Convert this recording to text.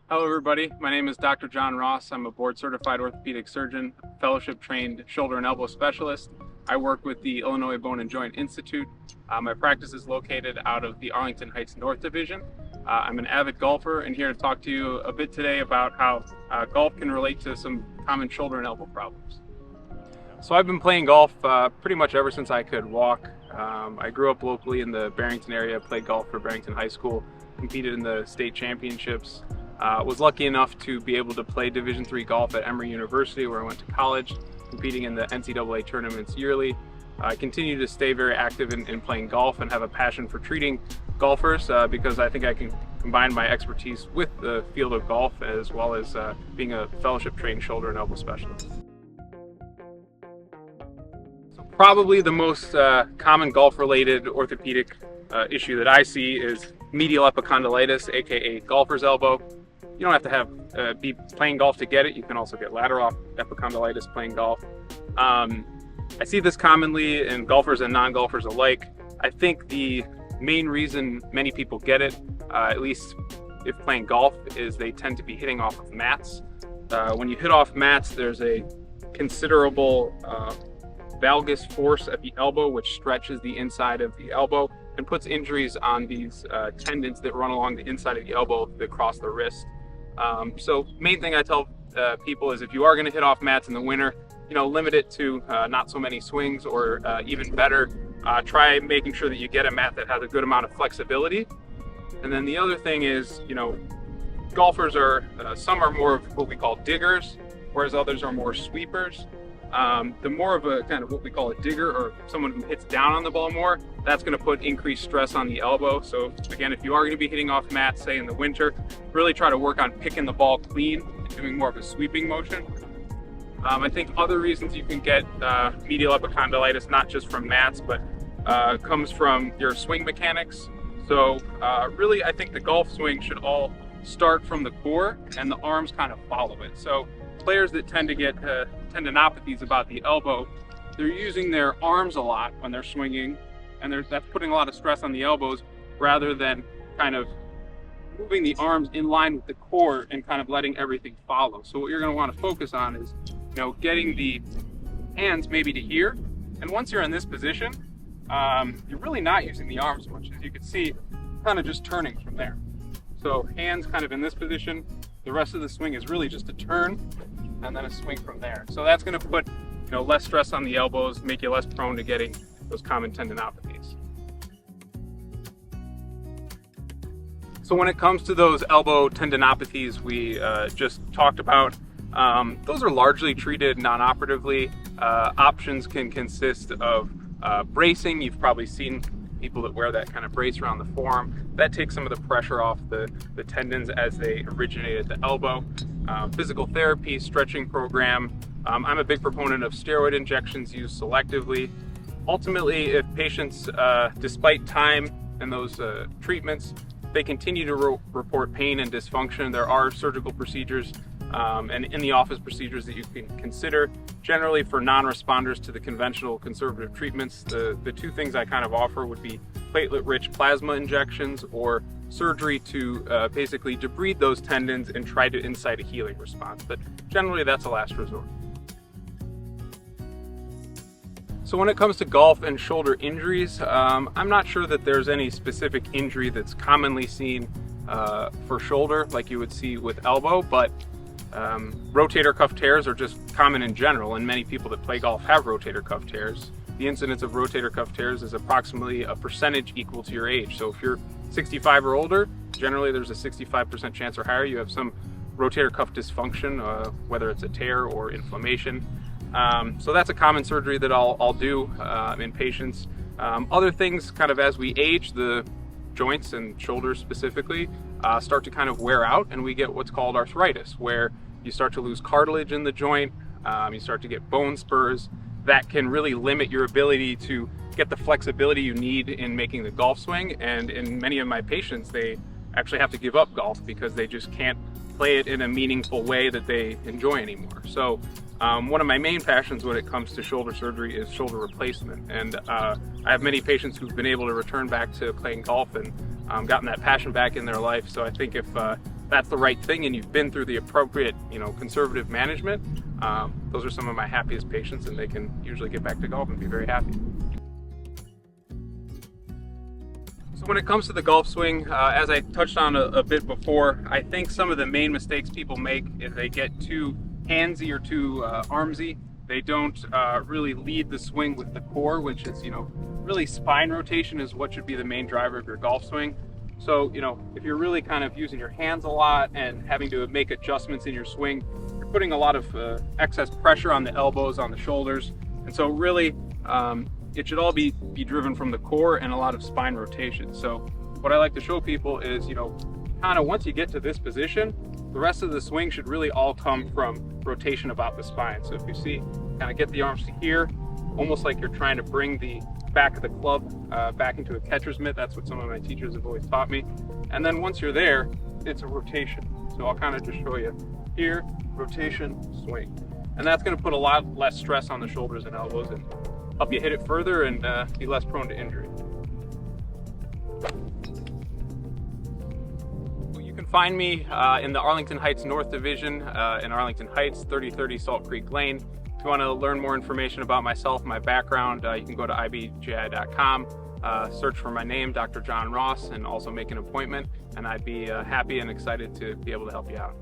Hello everybody, my name is Dr. John Ross. I'm a board certified orthopedic surgeon, fellowship trained shoulder and elbow specialist. I work with the Illinois Bone and Joint Institute. My practice is located out of the Arlington Heights North Division. I'm an avid golfer and here to talk to you a bit today about how golf can relate to some common shoulder and elbow problems. So I've been playing golf pretty much ever since I could walk. I grew up locally in the Barrington area, played golf for Barrington High School, competed in the state championships. Was lucky enough to be able to play Division III golf at Emory University, where I went to college, competing in the NCAA tournaments yearly. I continue to stay very active in playing golf and have a passion for treating golfers because I think I can combine my expertise with the field of golf as well as being a fellowship trained shoulder and elbow specialist. So probably the most common golf related orthopedic issue that I see is medial epicondylitis, aka golfer's elbow. You don't have to be playing golf to get it. You can also get lateral epicondylitis playing golf. I see this commonly in golfers and non-golfers alike. I think the main reason many people get it, at least if playing golf, is they tend to be hitting off of mats. When you hit off mats, there's a considerable valgus force at the elbow, which stretches the inside of the elbow and puts injuries on these tendons that run along the inside of the elbow that cross the wrist. So main thing I tell people is if you are going to hit off mats in the winter, limit it to not so many swings, or even better, try making sure that you get a mat that has a good amount of flexibility. And then the other thing is, golfers are, some are more of what we call diggers, whereas others are more sweepers. The more of a kind of what we call a digger, or someone who hits down on the ball more, that's going to put increased stress on the elbow. So again, if you are going to be hitting off mats, say in the winter, really try to work on picking the ball clean and doing more of a sweeping motion. I think other reasons you can get medial epicondylitis, not just from mats, but comes from your swing mechanics. So really, I think the golf swing should all start from the core and the arms kind of follow it. So players that tend to get tendinopathies about the elbow, they're using their arms a lot when they're swinging, and that's putting a lot of stress on the elbows rather than kind of moving the arms in line with the core and kind of letting everything follow. So what you're going to want to focus on is, getting the hands maybe to here. And once you're in this position, you're really not using the arms much. As you can see, kind of just turning from there. So hands kind of in this position. The rest of the swing is really just a turn and then a swing from there. So that's going to put less stress on the elbows, make you less prone to getting those common tendinopathies. So when it comes to those elbow tendinopathies we just talked about, those are largely treated non-operatively. Options can consist of bracing. You've probably seen people that wear that kind of brace around the forearm. That takes some of the pressure off the tendons as they originate at the elbow. Physical therapy, stretching program. I'm a big proponent of steroid injections used selectively. Ultimately, if patients, despite time and those treatments, they continue to report pain and dysfunction, there are surgical procedures and in-the-office procedures that you can consider. Generally, for non-responders to the conventional conservative treatments, the two things I kind of offer would be platelet-rich plasma injections or surgery to basically debride those tendons and try to incite a healing response. But generally, that's a last resort. So when it comes to golf and shoulder injuries, I'm not sure that there's any specific injury that's commonly seen for shoulder like you would see with elbow, but rotator cuff tears are just common in general, and many people that play golf have rotator cuff tears. The incidence of rotator cuff tears is approximately a percentage equal to your age. So if you're 65 or older, generally there's a 65% chance or higher you have some rotator cuff dysfunction, whether it's a tear or inflammation. So that's a common surgery that I'll do in patients. Other things, kind of as we age, the joints and shoulders specifically start to kind of wear out, and we get what's called arthritis, where you start to lose cartilage in the joint, you start to get bone spurs. That can really limit your ability to get the flexibility you need in making the golf swing, and in many of my patients, they actually have to give up golf because they just can't play it in a meaningful way that they enjoy anymore. So one of my main passions when it comes to shoulder surgery is shoulder replacement, and I have many patients who've been able to return back to playing golf and gotten that passion back in their life. So I think if that's the right thing and you've been through the appropriate, conservative management, those are some of my happiest patients, and they can usually get back to golf and be very happy. So when it comes to the golf swing, as I touched on a bit before, I think some of the main mistakes people make is they get too handsy or too armsy. They don't really lead the swing with the core, which is, really spine rotation is what should be the main driver of your golf swing. So, if you're really kind of using your hands a lot and having to make adjustments in your swing, you're putting a lot of excess pressure on the elbows, on the shoulders. And so really, it should all be driven from the core and a lot of spine rotation. So what I like to show people is, kind of once you get to this position, the rest of the swing should really all come from rotation about the spine. So if you see, kind of get the arms to here, almost like you're trying to bring the back of the club back into a catcher's mitt. That's what some of my teachers have always taught me. And then once you're there, it's a rotation. So I'll kind of just show you here, rotation, swing. And that's going to put a lot less stress on the shoulders and elbows and help you hit it further and be less prone to injury. You can find me in the Arlington Heights North Division in Arlington Heights, 3030 Salt Creek Lane. If you want to learn more information about myself, my background, you can go to IBJI.com, search for my name, Dr. John Ross, and also make an appointment, and I'd be happy and excited to be able to help you out.